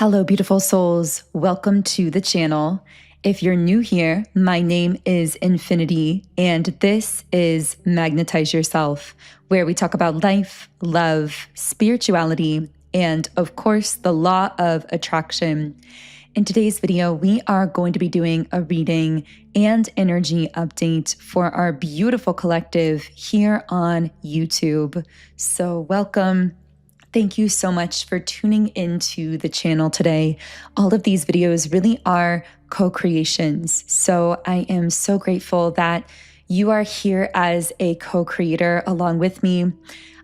Hello, beautiful souls. Welcome to the channel. If you're new here, my name is Infinity, and this is Magnetize Yourself, where we talk about life, love, spirituality, and of course, the law of attraction. In today's video, we are going to be doing a reading and energy update for our beautiful collective here on YouTube. So welcome. Thank you so much for tuning into the channel today. All of these videos really are co-creations. So I am so grateful that you are here as a co-creator along with me.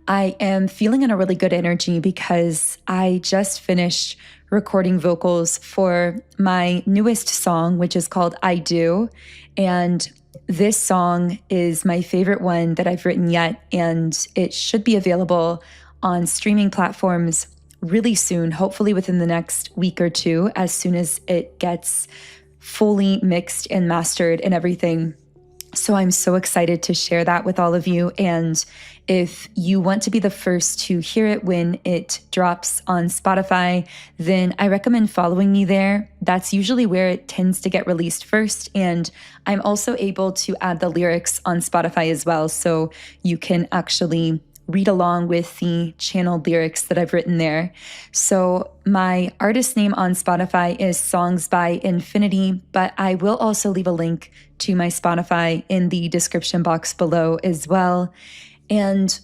I am feeling in a really good energy because I just finished recording vocals for my newest song, which is called I Do. And this song is my favorite one that I've written yet, and it should be available on streaming platforms really soon, hopefully within the next week or two, as soon as it gets fully mixed and mastered and everything. So I'm so excited to share that with all of you. And if you want to be the first to hear it when it drops on Spotify, then I recommend following me there. That's usually where it tends to get released first. And I'm also able to add the lyrics on Spotify as well. So you can actually read along with the channeled lyrics that I've written there. So my artist name on Spotify is Songs by Infinity, but I will also leave a link to my Spotify in the description box below as well. And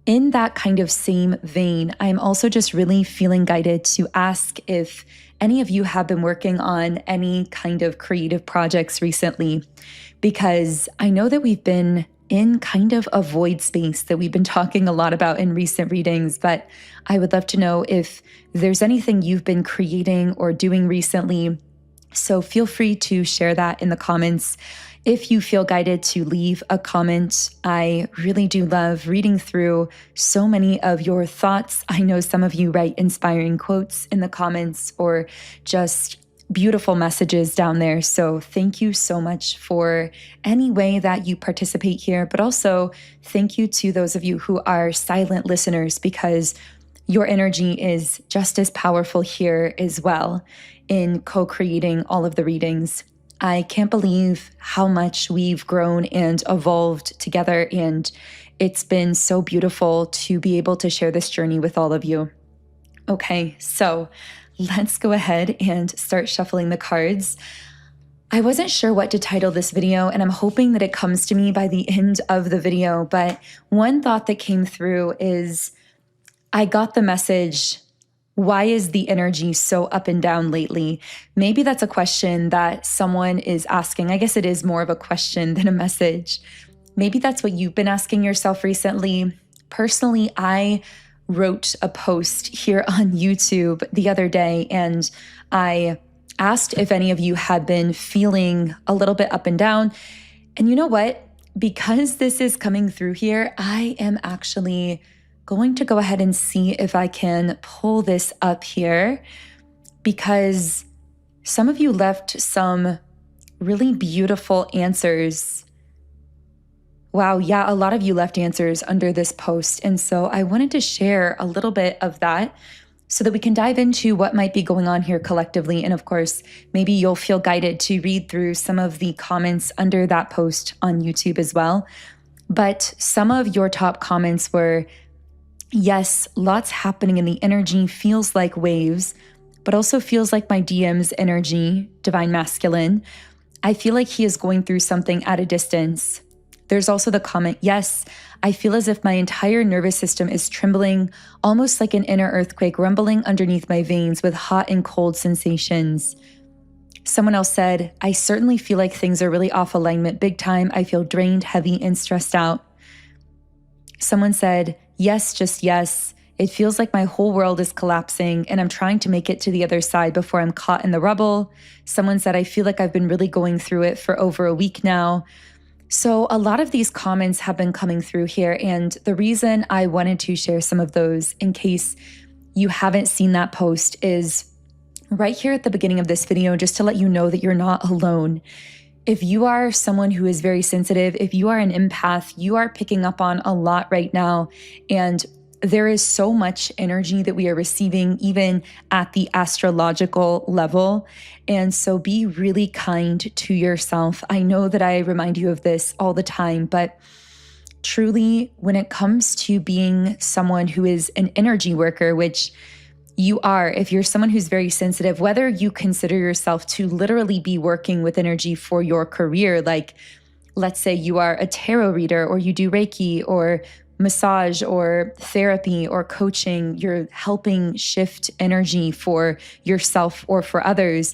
in that kind of same vein, I'm also just really feeling guided to ask if any of you have been working on any kind of creative projects recently, because I know that we've been in kind of a void space that we've been talking a lot about in recent readings, but I would love to know if there's anything you've been creating or doing recently. So feel free to share that in the comments. If you feel guided to leave a comment, I really do love reading through so many of your thoughts. I know some of you write inspiring quotes in the comments or just beautiful messages down there. So thank you so much for any way that you participate here, but also thank you to those of you who are silent listeners, because your energy is just as powerful here as well in co-creating all of the readings. I can't believe how much we've grown and evolved together, and it's been so beautiful to be able to share this journey with all of you. Okay, so let's go ahead and start shuffling the cards. I wasn't sure what to title this video, and I'm hoping that it comes to me by the end of the video, but one thought that came through is I got the message, why is the energy so up and down lately? Maybe that's a question that someone is asking. I guess it is more of a question than a message. Maybe that's what you've been asking yourself recently. Personally, I wrote a post here on YouTube the other day, and I asked if any of you had been feeling a little bit up and down. And you know what? Because this is coming through here, I am actually going to go ahead and see if I can pull this up here, because some of you left some really beautiful answers. Wow, yeah, a lot of you left answers under this post. And so I wanted to share a little bit of that so that we can dive into what might be going on here collectively. And of course, maybe you'll feel guided to read through some of the comments under that post on YouTube as well. But some of your top comments were, yes, lots happening in the energy, feels like waves, but also feels like my DM's energy, Divine Masculine. I feel like he is going through something at a distance. There's also the comment, yes, I feel as if my entire nervous system is trembling, almost like an inner earthquake rumbling underneath my veins with hot and cold sensations. Someone else said, I certainly feel like things are really off alignment big time. I feel drained, heavy, and stressed out. Someone said, yes, just yes. It feels like my whole world is collapsing and I'm trying to make it to the other side before I'm caught in the rubble. Someone said, I feel like I've been really going through it for over a week now. So a lot of these comments have been coming through here, and the reason I wanted to share some of those in case you haven't seen that post is right here at the beginning of this video, just to let you know that you're not alone. If you are someone who is very sensitive, if you are an empath, you are picking up on a lot right now, and there is so much energy that we are receiving, even at the astrological level. And so be really kind to yourself. I know that I remind you of this all the time, but truly, when it comes to being someone who is an energy worker, which you are, if you're someone who's very sensitive, whether you consider yourself to literally be working with energy for your career, like let's say you are a tarot reader or you do Reiki or massage or therapy or coaching, you're helping shift energy for yourself or for others.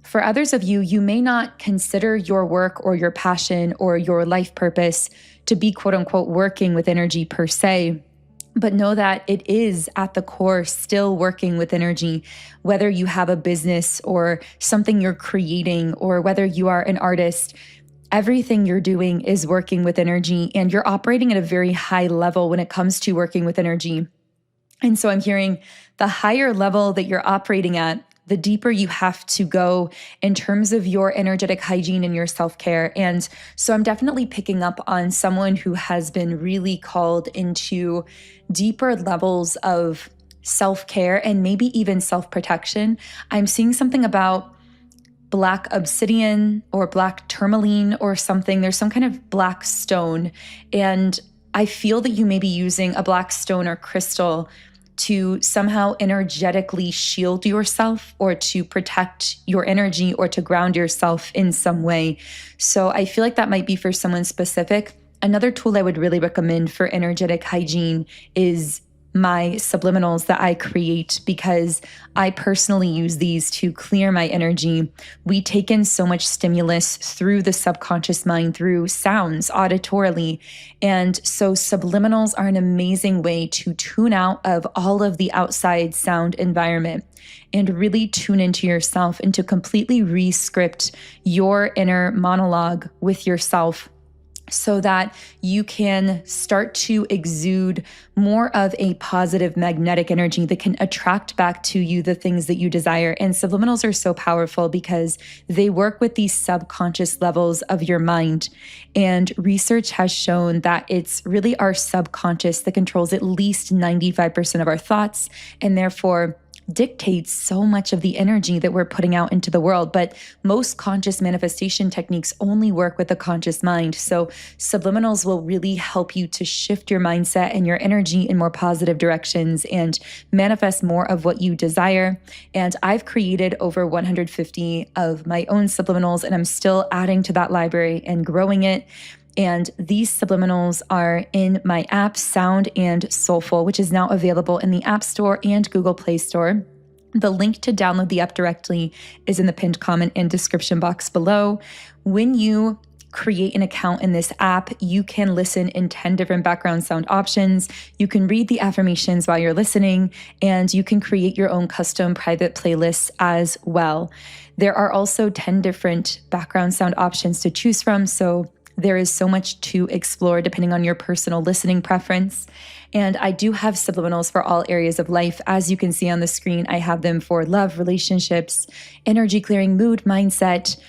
For others of you, you may not consider your work or your passion or your life purpose to be quote unquote working with energy per se. But know that it is at the core still working with energy, whether you have a business or something you're creating, or whether you are an artist. Everything you're doing is working with energy, and you're operating at a very high level when it comes to working with energy. And so I'm hearing the higher level that you're operating at, the deeper you have to go in terms of your energetic hygiene and your self-care. And so I'm definitely picking up on someone who has been really called into deeper levels of self-care and maybe even self-protection. I'm seeing something about black obsidian or black tourmaline or something. There's some kind of black stone. And I feel that you may be using a black stone or crystal to somehow energetically shield yourself or to protect your energy or to ground yourself in some way. So I feel like that might be for someone specific. Another tool I would really recommend for energetic hygiene is my subliminals that I create, because I personally use these to clear my energy. We take in so much stimulus through the subconscious mind, through sounds, auditorily. And so subliminals are an amazing way to tune out of all of the outside sound environment and really tune into yourself and to completely re-script your inner monologue with yourself, so that you can start to exude more of a positive magnetic energy that can attract back to you the things that you desire. And subliminals are so powerful because they work with these subconscious levels of your mind. And research has shown that it's really our subconscious that controls at least 95% of our thoughts, and therefore dictates so much of the energy that we're putting out into the world. But most conscious manifestation techniques only work with the conscious mind. So subliminals will really help you to shift your mindset and your energy in more positive directions and manifest more of what you desire. And I've created over 150 of my own subliminals, and I'm still adding to that library and growing it. And these subliminals are in my app, Sound and Soulful, which is now available in the App Store and Google Play Store. The link to download the app directly is in the pinned comment and description box below. When you create an account in this app, you can listen in 10 different background sound options. You can read the affirmations while you're listening, and you can create your own custom private playlists as well. There are also 10 different background sound options to choose from, so there is so much to explore depending on your personal listening preference. And I do have subliminals for all areas of life. As you can see on the screen, I have them for love, relationships, energy clearing, mood, mindset,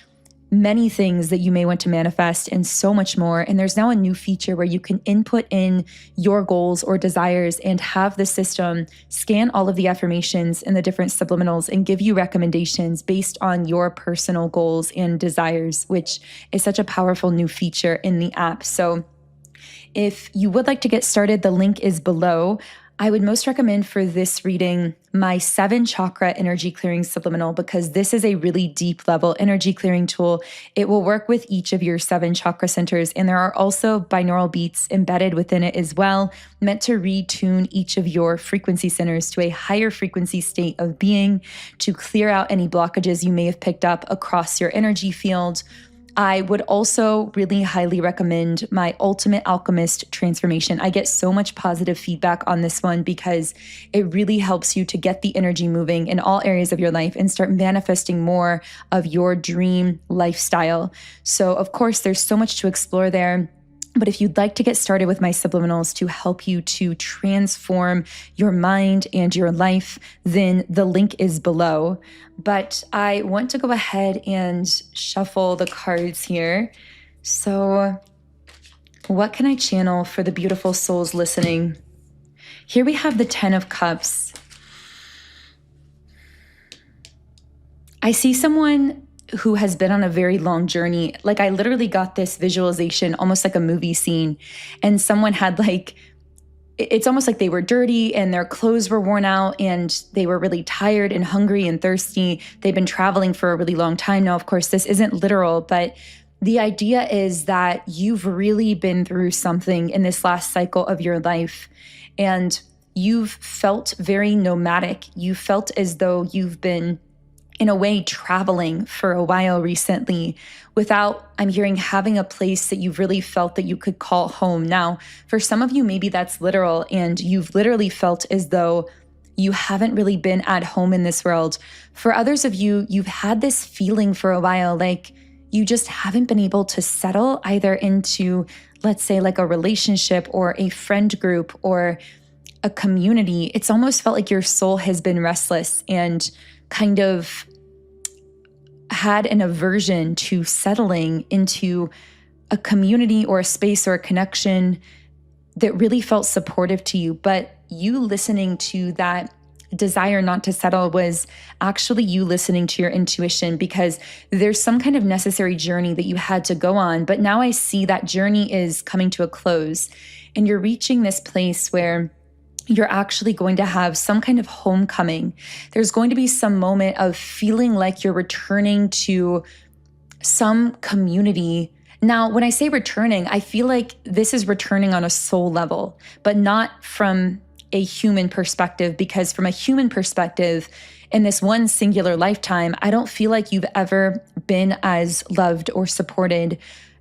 many things that you may want to manifest, and so much more. And there's now a new feature where you can input in your goals or desires and have the system scan all of the affirmations and the different subliminals and give you recommendations based on your personal goals and desires, which is such a powerful new feature in the app. So if you would like to get started, the link is below. I would most recommend for this reading my 7 chakra energy clearing subliminal, because this is a really deep level energy clearing tool. It will work with each of your 7 chakra centers, and there are also binaural beats embedded within it as well, meant to retune each of your frequency centers to a higher frequency state of being, to clear out any blockages you may have picked up across your energy field. I would also really highly recommend my Ultimate Alchemist transformation. I get so much positive feedback on this one because it really helps you to get the energy moving in all areas of your life and start manifesting more of your dream lifestyle. So, of course, there's so much to explore there. But if you'd like to get started with my subliminals to help you to transform your mind and your life, then the link is below. But I want to go ahead and shuffle the cards here. So what can I channel for the beautiful souls listening? Here we have the 10 of Cups. I see someone who has been on a very long journey. Like, I literally got this visualization, almost like a movie scene, and someone had like, it's almost like they were dirty and their clothes were worn out and they were really tired and hungry and thirsty. They've been traveling for a really long time now. Of course, this isn't literal, but the idea is that you've really been through something in this last cycle of your life, and you've felt very nomadic. You felt as though you've been, in a way, traveling for a while recently without, I'm hearing, having a place that you've really felt that you could call home. Now, for some of you, maybe that's literal, and you've literally felt as though you haven't really been at home in this world. For others of you, you've had this feeling for a while, like you just haven't been able to settle either into, let's say, like a relationship or a friend group or a community. It's almost felt like your soul has been restless and kind of had an aversion to settling into a community or a space or a connection that really felt supportive to you. But you listening to that desire not to settle was actually you listening to your intuition, because there's some kind of necessary journey that you had to go on. But now I see that journey is coming to a close, and you're reaching this place where you're actually going to have some kind of homecoming. There's going to be some moment of feeling like you're returning to some community. Now, when I say returning, I feel like this is returning on a soul level, but not from a human perspective, because from a human perspective, in this one singular lifetime, I don't feel like you've ever been as loved or supported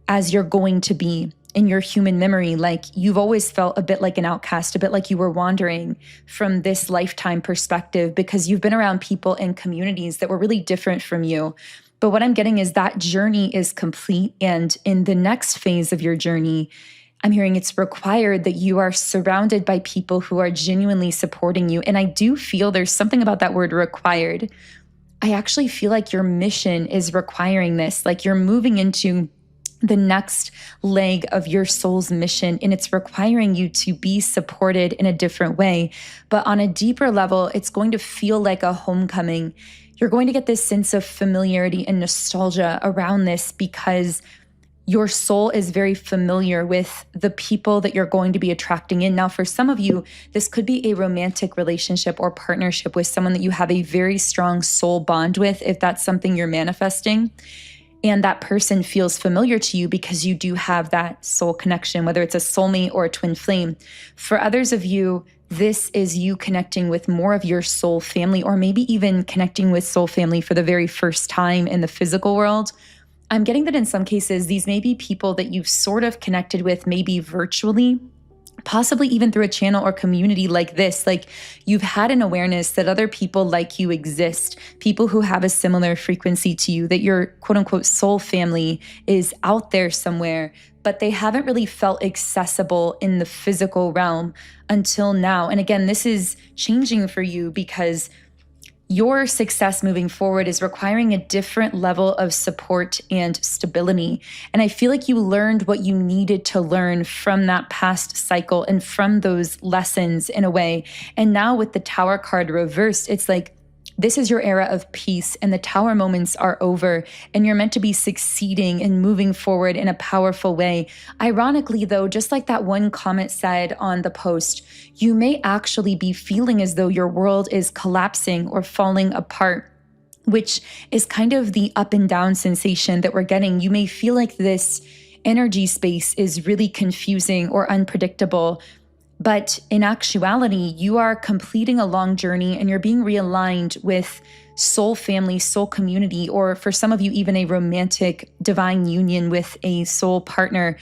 as you're going to be in your human memory. Like, you've always felt a bit like an outcast, a bit like you were wandering from this lifetime perspective, because you've been around people and communities that were really different from you. But what I'm getting is that journey is complete. And in the next phase of your journey, I'm hearing it's required that you are surrounded by people who are genuinely supporting you. And I do feel there's something about that word required. I actually feel like your mission is requiring this, like you're moving into the next leg of your soul's mission, and it's requiring you to be supported in a different way. But on a deeper level, it's going to feel like a homecoming. You're going to get this sense of familiarity and nostalgia around this, because your soul is very familiar with the people that you're going to be attracting in. Now, for some of you, this could be a romantic relationship or partnership with someone that you have a very strong soul bond with, if that's something you're manifesting. And that person feels familiar to you because you do have that soul connection, whether it's a soulmate or a twin flame. For others of you, this is you connecting with more of your soul family, or maybe even connecting with soul family for the very first time in the physical world. I'm getting that in some cases, these may be people that you've sort of connected with, maybe virtually, possibly even through a channel or community like this. Like, you've had an awareness that other people like you exist, people who have a similar frequency to you, that your quote unquote soul family is out there somewhere, but they haven't really felt accessible in the physical realm until now. And again, this is changing for you because your success moving forward is requiring a different level of support and stability. And I feel like you learned what you needed to learn from that past cycle and from those lessons in a way. And now with the Tower card reversed, it's like, this is your era of peace, and the Tower moments are over, and you're meant to be succeeding and moving forward in a powerful way. Ironically, though, just like that one comment said on the post, you may actually be feeling as though your world is collapsing or falling apart, which is kind of the up and down sensation that we're getting. You may feel like this energy space is really confusing or unpredictable. But in actuality, you are completing a long journey and you're being realigned with soul family, soul community, or for some of you, even a romantic divine union with a soul partner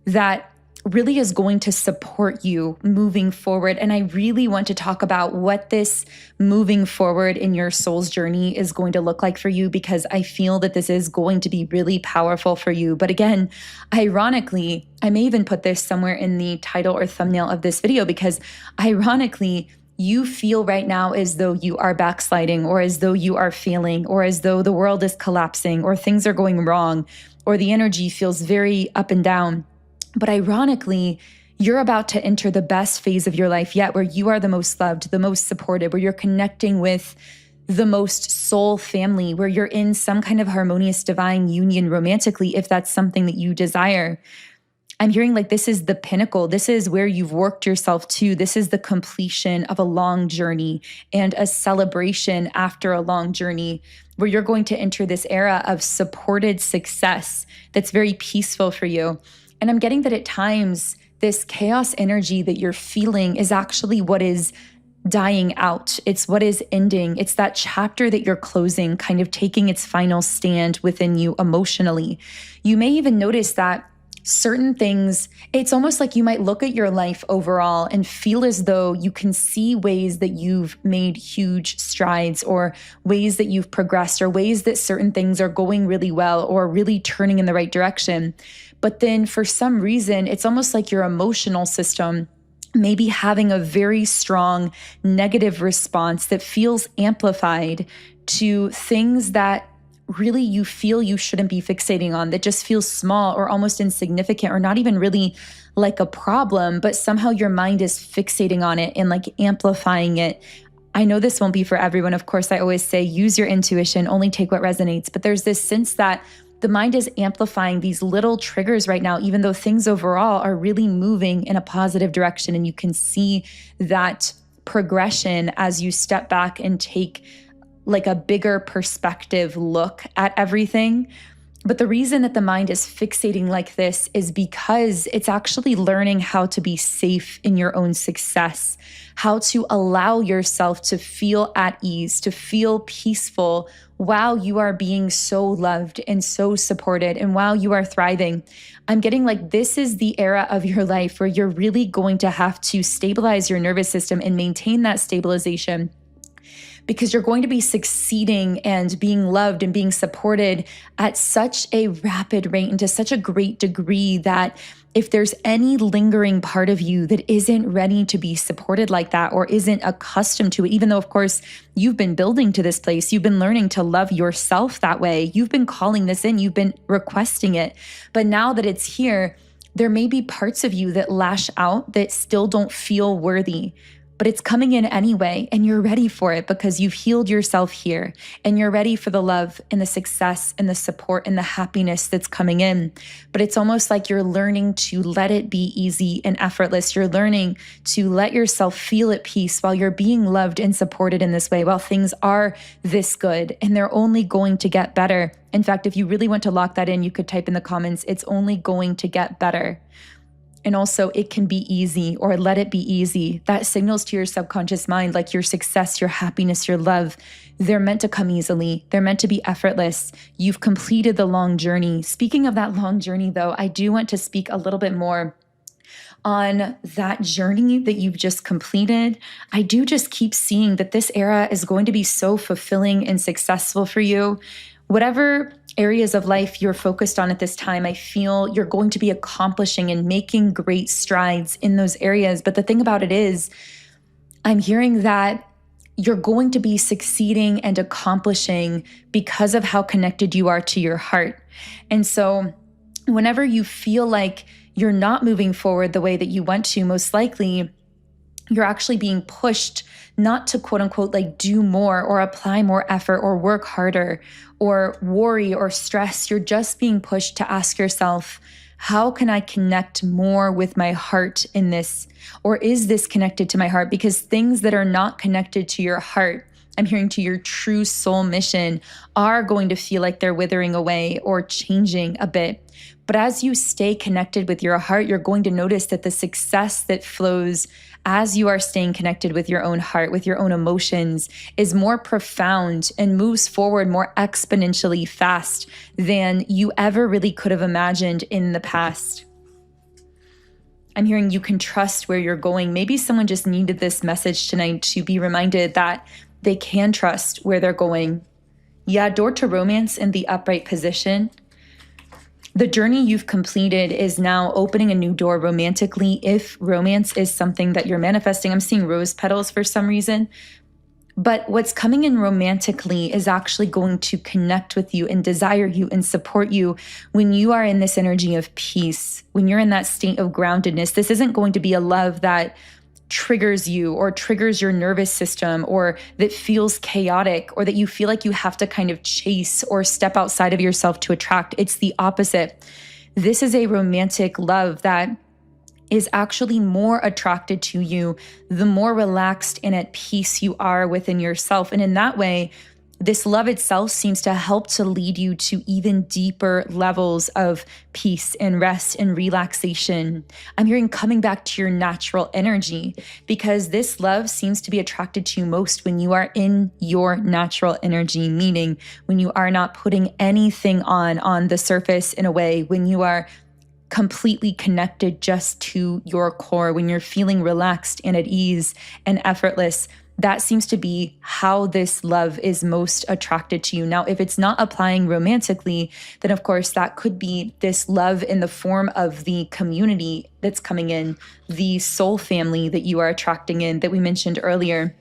that really is going to support you moving forward. And I really want to talk about what this moving forward in your soul's journey is going to look like for you, because I feel that this is going to be really powerful for you. But again, ironically, I may even put this somewhere in the title or thumbnail of this video, because ironically, you feel right now as though you are backsliding, or as though you are failing, or as though the world is collapsing, or things are going wrong, or the energy feels very up and down. But ironically, You're about to enter the best phase of your life yet, where you are the most loved, the most supported, where you're connecting with the most soul family, where you're in some kind of harmonious divine union romantically, if that's something that you desire. I'm hearing like this is the pinnacle. This is where you've worked yourself to. This is the completion of a long journey and a celebration after a long journey, where you're going to enter this era of supported success that's very peaceful for you. And I'm getting that at times, this chaos energy that you're feeling is actually what is dying out. It's what is ending. It's that chapter that you're closing, kind of taking its final stand within you emotionally. You may even notice that certain things, it's almost like you might look at your life overall and feel as though you can see ways that you've made huge strides, or ways that you've progressed, or ways that certain things are going really well or really turning in the right direction. But then for some reason, it's almost like your emotional system maybe having a very strong negative response that feels amplified to things that really you feel you shouldn't be fixating on, that just feels small or almost insignificant, or not even really like a problem, but somehow your mind is fixating on it and like amplifying it. I know this won't be for everyone. Of course, I always say use your intuition, only take what resonates. But there's this sense that the mind is amplifying these little triggers right now, even though things overall are really moving in a positive direction. And you can see that progression as you step back and take like a bigger perspective look at everything. But the reason that the mind is fixating like this is because it's actually learning how to be safe in your own success, how to allow yourself to feel at ease, to feel peaceful while you are being so loved and so supported and while you are thriving. I'm getting like this is the era of your life where you're really going to have to stabilize your nervous system and maintain that stabilization, because you're going to be succeeding and being loved and being supported at such a rapid rate and to such a great degree that if there's any lingering part of you that isn't ready to be supported like that, or isn't accustomed to it, even though, of course, you've been building to this place, you've been learning to love yourself that way, you've been calling this in, you've been requesting it. But now that it's here, there may be parts of you that lash out that still don't feel worthy. But it's coming in anyway, and you're ready for it because you've healed yourself here, and you're ready for the love and the success and the support and the happiness that's coming in. But it's almost like you're learning to let it be easy and effortless. You're learning to let yourself feel at peace while you're being loved and supported in this way, while things are this good, and they're only going to get better. In fact, if you really want to lock that in, you could type in the comments, it's only going to get better. And also, it can be easy, or let it be easy. That signals to your subconscious mind, like your success, your happiness, your love, they're meant to come easily. They're meant to be effortless. You've completed the long journey. Speaking of that long journey, though, I do want to speak a little bit more on that journey that you've just completed. I do just keep seeing that this era is going to be so fulfilling and successful for you. Whatever areas of life you're focused on at this time, I feel you're going to be accomplishing and making great strides in those areas. But the thing about it is, I'm hearing that you're going to be succeeding and accomplishing because of how connected you are to your heart. And so whenever you feel like you're not moving forward the way that you want to, most likely you're actually being pushed not to quote unquote like do more or apply more effort or work harder or worry or stress. You're just being pushed to ask yourself, how can I connect more with my heart in this? Or is this connected to my heart? Because things that are not connected to your heart, I'm hearing to your true soul mission, are going to feel like they're withering away or changing a bit. But as you stay connected with your heart, you're going to notice that the success that flows as you are staying connected with your own heart, with your own emotions, is more profound and moves forward more exponentially fast than you ever really could have imagined in the past. I'm hearing you can trust where you're going. Maybe someone just needed this message tonight to be reminded that they can trust where they're going. Yeah, door to romance in the upright position. The journey you've completed is now opening a new door romantically. If romance is something that you're manifesting, I'm seeing rose petals for some reason. But what's coming in romantically is actually going to connect with you and desire you and support you when you are in this energy of peace, when you're in that state of groundedness. This isn't going to be a love that triggers you or triggers your nervous system, or that feels chaotic, or that you feel like you have to kind of chase or step outside of yourself to attract. It's the opposite. This is a romantic love that is actually more attracted to you the more relaxed and at peace you are within yourself. And in that way, this love itself seems to help to lead you to even deeper levels of peace and rest and relaxation. I'm hearing coming back to your natural energy, because this love seems to be attracted to you most when you are in your natural energy, meaning when you are not putting anything on the surface in a way, when you are completely connected just to your core, when you're feeling relaxed and at ease and effortless. That seems to be how this love is most attracted to you. Now, if it's not applying romantically, then of course that could be this love in the form of the community that's coming in, the soul family that you are attracting in that we mentioned earlier.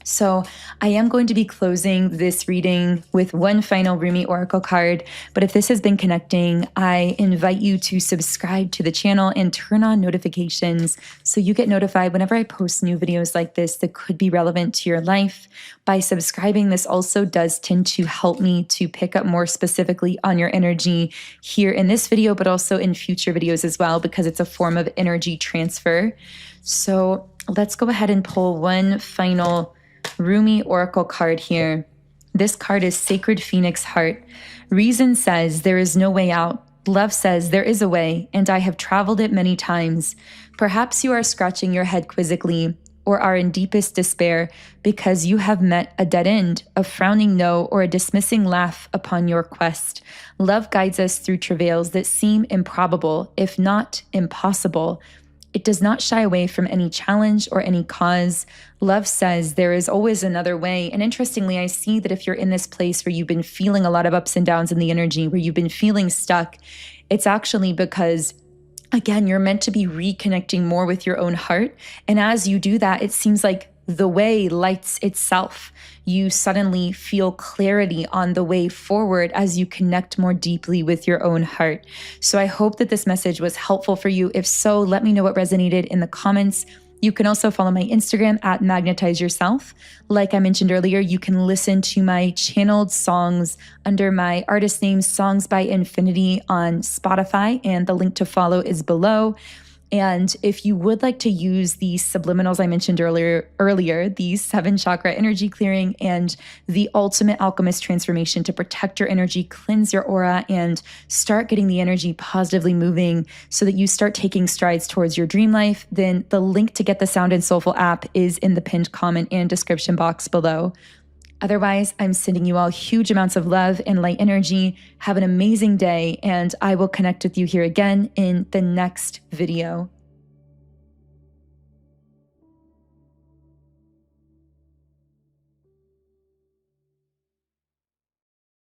So I am going to be closing this reading with one final Rumi Oracle card. But if this has been connecting, I invite you to subscribe to the channel and turn on notifications so you get notified whenever I post new videos like this that could be relevant to your life. By subscribing, this also does tend to help me to pick up more specifically on your energy here in this video, but also in future videos as well, because it's a form of energy transfer. So let's go ahead and pull one final Rumi Oracle card here. This card is Sacred Phoenix Heart. Reason says there is no way out. Love says there is a way, and I have traveled it many times. Perhaps you are scratching your head quizzically, or are in deepest despair because you have met a dead end, a frowning no, or a dismissing laugh upon your quest. Love guides us through travails that seem improbable, if not impossible. It does not shy away from any challenge or any cause. Love says there is always another way. And interestingly, I see that if you're in this place where you've been feeling a lot of ups and downs in the energy, where you've been feeling stuck, it's actually because, again, you're meant to be reconnecting more with your own heart. And as you do that, it seems like the way lights itself. You suddenly feel clarity on the way forward as you connect more deeply with your own heart. So I hope that this message was helpful for you. If so, let me know what resonated in the comments. You can also follow my Instagram at Magnetize Yourself. Like I mentioned earlier, you can listen to my channeled songs under my artist name, Songs by Infinity, on Spotify, and the link to follow is below. And if you would like to use the subliminals I mentioned earlier, the 7 chakra energy clearing and the ultimate alchemist transformation to protect your energy, cleanse your aura, and start getting the energy positively moving so that you start taking strides towards your dream life, then the link to get the Sound and Soulful app is in the pinned comment and description box below. Otherwise, I'm sending you all huge amounts of love and light energy. Have an amazing day, and I will connect with you here again in the next video.